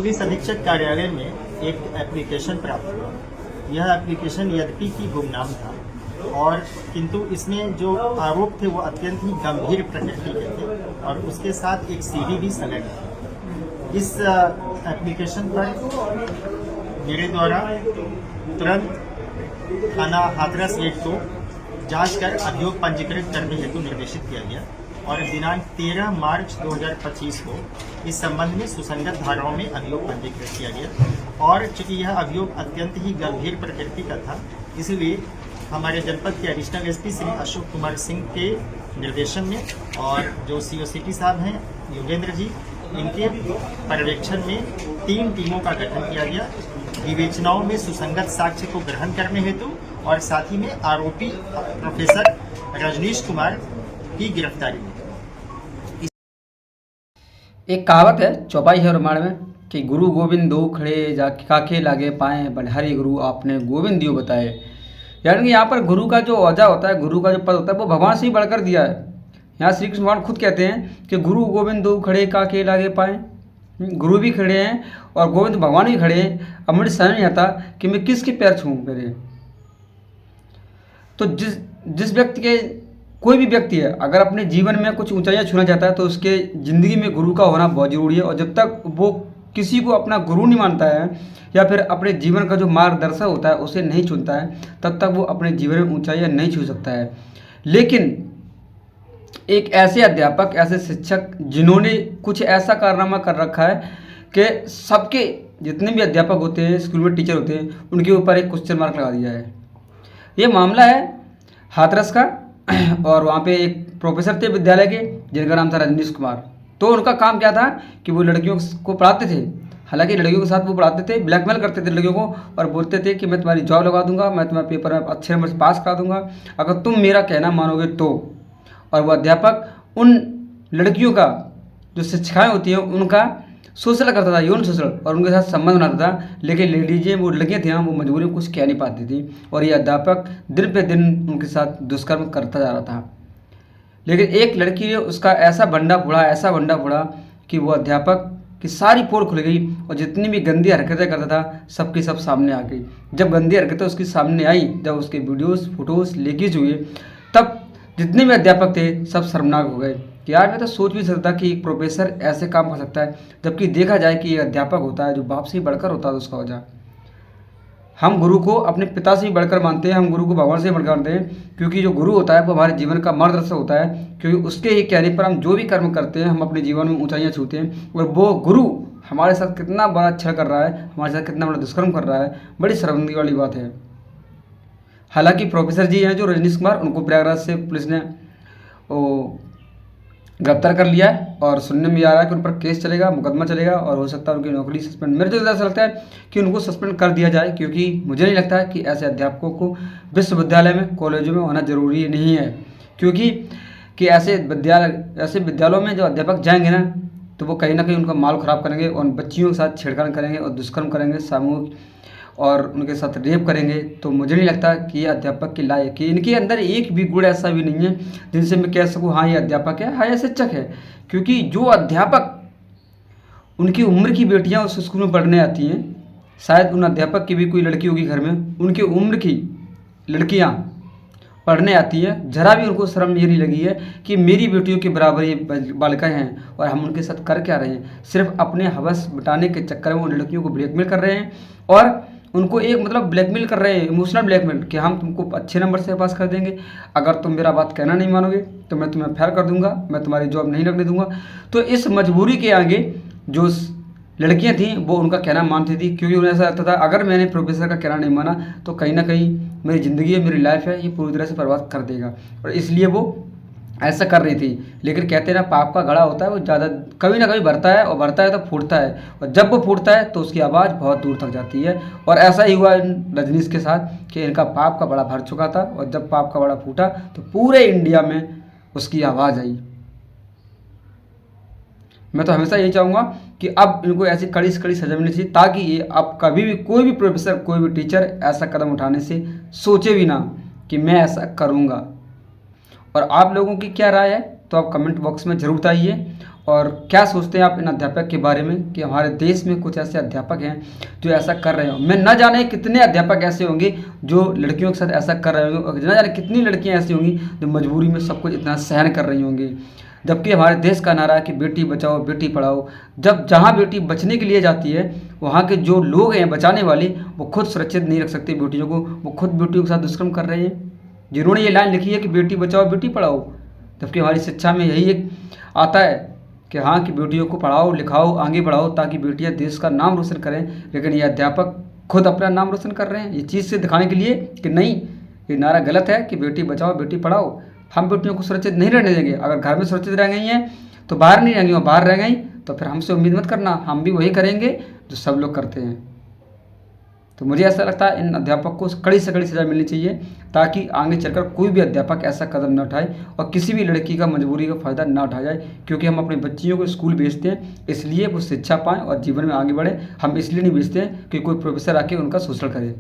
Police अधीक्षक कार्यालय में एक एप्लीकेशन प्राप्त हुआ। यह एप्लीकेशन यद्यपि कि गुमनाम था और किंतु इसमें जो आरोप थे वो अत्यंत ही गंभीर प्रकृति के थे और उसके साथ एक सीडी भी संलग्न था। इस एप्लीकेशन पर मेरे द्वारा तुरंत थाना हाथरस 1 को जांच कर अभियोग पंजीकृत करने हेतु निर्देशित किया गया और दिनांक 13 मार्च 2025 को इस संबंध में सुसंगत धाराओं में अभियोग पंजीकृत किया गया। और चूंकि यह अभियोग अत्यंत ही गंभीर प्रकृति का था, इसलिए हमारे जनपद के एडिशनल एसपी श्री अशोक कुमार सिंह के निर्देशन में और जो सीओसीटी साहब हैं योगेंद्र जी, इनके पर्यवेक्षण में 3 टीमों का गठन किया गया विवेचनाओं में सुसंगत साक्ष्य को ग्रहण करने हेतु और साथ ही में आरोपी प्रोफेसर रजनीश कुमार की गिरफ्तारी में। एक कहावत है चौपाई है रामायण में कि गुरु गोविंद दो खड़े जाके काके लागे पाए बलिहारी गुरु आपने गोविंद दियो बताए। यानी कि यहाँ पर गुरु का जो औजा होता है, गुरु का जो पद होता है वो भगवान से ही बढ़कर दिया है। यहाँ श्री कृष्ण भगवान खुद कहते हैं कि गुरु गोविंद दो खड़े काके लागे पाए। गुरु भी खड़े हैं और गोविंद भगवान भी खड़े हैं। अब मुझे समझ नहीं आता कि मैं किसके पैर छूऊं मेरे। तो जिस व्यक्ति के कोई भी व्यक्ति है अगर अपने जीवन में कुछ ऊंचाइयां छूना चाहता है तो उसके ज़िंदगी में गुरु का होना बहुत ज़रूरी है। और जब तक वो किसी को अपना गुरु नहीं मानता है या फिर अपने जीवन का जो मार्गदर्शक होता है उसे नहीं चुनता है, तब तक वो अपने जीवन में ऊंचाइयां नहीं छू सकता है। लेकिन एक ऐसे अध्यापक, ऐसे शिक्षक जिन्होंने कुछ ऐसा कारनामा कर रखा है कि सबके जितने भी अध्यापक होते हैं, स्कूल में टीचर होते हैं, उनके ऊपर एक क्वेश्चन मार्क लगा दिया है। ये मामला है हाथरस का और वहाँ पे एक प्रोफेसर थे विद्यालय के जिनका नाम था रजनीश कुमार। तो उनका काम क्या था कि वो लड़कियों को पढ़ाते थे। हालांकि लड़कियों के साथ वो पढ़ाते थे, ब्लैकमेल करते थे लड़कियों को और बोलते थे कि मैं तुम्हारी जॉब लगा दूंगा, मैं तुम्हारे पेपर में अच्छे नंबर से पास करा दूंगा अगर तुम मेरा कहना मानोगे तो। और वो अध्यापक उन लड़कियों का जो शिक्षाएँ होती हैं उनका शोषण करता था, यौन शोषण, और उनके साथ संबंध बनाता था। लेकिन लेडीजें, वो लड़कियाँ थी ना, वो मजबूरी में कुछ कह नहीं पाती थी और ये अध्यापक दिन पे दिन उनके साथ दुष्कर्म करता जा रहा था। लेकिन एक लड़की ने उसका ऐसा भंडा फोड़ा कि वो अध्यापक की सारी पोल खुल गई और जितनी भी गंदी हरकतें करता था सबकी सब सामने आ गई। जब गंदी हरकतें उसके सामने आई, जब उसके वीडियोस फोटोज़ लीकेज हुए, तब जितने भी अध्यापक थे सब शर्मनाक हो गए कि यार मैं तो सोच भी सकता कि एक प्रोफेसर ऐसे काम कर सकता है, जबकि देखा जाए कि ये अध्यापक होता है जो बाप से ही बढ़कर होता है उसका वजह। हम गुरु को अपने पिता से ही बढ़कर मानते हैं, हम गुरु को भगवान से ही बढ़कर मानते हैं, क्योंकि जो गुरु होता है वो हमारे जीवन का मार्गदर्शक होता है। क्योंकि उसके ही कहने पर हम जो भी कर्म करते हैं, हम अपने जीवन में ऊंचाइयां छूते हैं। और वो गुरु हमारे साथ कितना बड़ा छल कर रहा है, हमारे साथ कितना बड़ा दुष्कर्म कर रहा है, बड़ी शर्मिंदगी वाली बात है। हालांकि प्रोफेसर जी हैं जो रजनीश कुमार, उनको प्रयागराज से पुलिस ने गिरफ्तार कर लिया है और सुनने में आ रहा है कि उन पर केस चलेगा, मुकदमा चलेगा और हो सकता है उनकी नौकरी सस्पेंड। मेरे तो ऐसा लगता है कि उनको सस्पेंड कर दिया जाए, क्योंकि मुझे नहीं लगता है कि ऐसे अध्यापकों को विश्वविद्यालय में, कॉलेजों में होना जरूरी नहीं है। क्योंकि कि ऐसे विद्यालयों में जो अध्यापक जाएंगे ना, तो वो कहीं ना कहीं उनका माल खराब करेंगे और बच्चियों के साथ छेड़खानी करेंगे और दुष्कर्म करेंगे सामूहिक, और उनके साथ रेप करेंगे। तो मुझे नहीं लगता कि ये अध्यापक के लायक, कि इनके अंदर एक भी गुण ऐसा भी नहीं है जिनसे मैं कह सकूँ हाँ ये अध्यापक है, हाँ ये शिक्षक है। क्योंकि जो अध्यापक, उनकी उम्र की बेटियां उस स्कूल में पढ़ने आती हैं, शायद उन अध्यापक की भी कोई लड़की होगी घर में, उनकी उम्र की लड़कियाँ पढ़ने आती हैं, जरा भी उनको शर्म ये नहीं लगी है कि मेरी बेटियों के बराबर ये बालिकाएँ हैं और हम उनके साथ कर क्या रहे हैं। सिर्फ अपने हवस बिटाने के चक्कर में उन लड़कियों को ब्लैकमेल कर रहे हैं और उनको एक मतलब ब्लैकमेल कर रहे हैं, इमोशनल ब्लैकमेल, कि हम तुमको अच्छे नंबर से पास कर देंगे, अगर तुम मेरा बात कहना नहीं मानोगे तो मैं तुम्हें फायर कर दूंगा, मैं तुम्हारी जॉब नहीं लगने दूंगा। तो इस मजबूरी के आगे जो लड़कियां थीं वो उनका कहना मानती थी, क्योंकि उन्हें ऐसा लगता था अगर मैंने प्रोफेसर का कहना नहीं माना तो कहीं ना कहीं मेरी ज़िंदगी है, मेरी लाइफ है, ये पूरी तरह से बर्बाद कर देगा, और इसलिए वो ऐसा कर रही थी। लेकिन कहते हैं ना, पाप का घड़ा होता है वो ज़्यादा कभी ना कभी भरता है, और भरता है तो फूटता है, और जब वो फूटता है तो उसकी आवाज़ बहुत दूर तक जाती है। और ऐसा ही हुआ रजनीश के साथ कि इनका पाप का बड़ा भर चुका था, और जब पाप का बड़ा फूटा तो पूरे इंडिया में उसकी आवाज़ आई। मैं तो हमेशा यही चाहूँगा कि अब इनको ऐसी कड़ी से कड़ी सजा मिलनी चाहिए, ताकि ये अब कभी भी कोई भी प्रोफेसर, कोई भी टीचर ऐसा कदम उठाने से सोचे भी ना कि मैं ऐसा करूँगा। और आप लोगों की क्या राय है तो आप कमेंट बॉक्स में ज़रूर बताइए। और क्या सोचते हैं आप इन अध्यापक के बारे में कि हमारे देश में कुछ ऐसे अध्यापक हैं जो ऐसा कर रहे हो। मैं न जाने कितने अध्यापक ऐसे होंगे जो लड़कियों के साथ ऐसा कर रहे होंगे, और न जाने कितनी लड़कियां ऐसी होंगी जो मजबूरी में सब कुछ इतना सहन कर रही होंगी। जबकि हमारे देश का नारा है कि बेटी बचाओ बेटी पढ़ाओ। जब जहाँ बेटी बचने के लिए जाती है, वहाँ के जो लोग हैं बचाने वाले, वो खुद सुरक्षित नहीं रख सकते बेटियों को, वो खुद बेटियों के साथ दुष्कर्म कर रहे हैं, जिन्होंने ये लाइन लिखी है कि बेटी बचाओ बेटी पढ़ाओ। जबकि हमारी शिक्षा में यही एक आता है कि हाँ कि बेटियों को पढ़ाओ लिखाओ आगे बढ़ाओ ताकि बेटियां देश का नाम रोशन करें। लेकिन ये अध्यापक खुद अपना नाम रोशन कर रहे हैं ये चीज़ से दिखाने के लिए कि नहीं, ये नारा गलत है कि बेटी बचाओ बेटी पढ़ाओ। हम बेटियों को सुरक्षित नहीं रहने देंगे। अगर घर में सुरक्षित रह गई हैं तो बाहर नहीं रहेंगी, और बाहर रह गई तो फिर हमसे उम्मीद मत करना, हम भी वही करेंगे जो सब लोग करते हैं। तो मुझे ऐसा लगता है इन अध्यापक को कड़ी से कड़ी सज़ा मिलनी चाहिए ताकि आगे चलकर कोई भी अध्यापक ऐसा कदम न उठाए और किसी भी लड़की का मजबूरी का फ़ायदा ना उठाया जाए। क्योंकि हम अपने बच्चियों को स्कूल भेजते हैं इसलिए वो शिक्षा पाएँ और जीवन में आगे बढ़े। हम इसलिए नहीं भेजते हैं कि कोई प्रोफेसर आके उनका शोषण करे।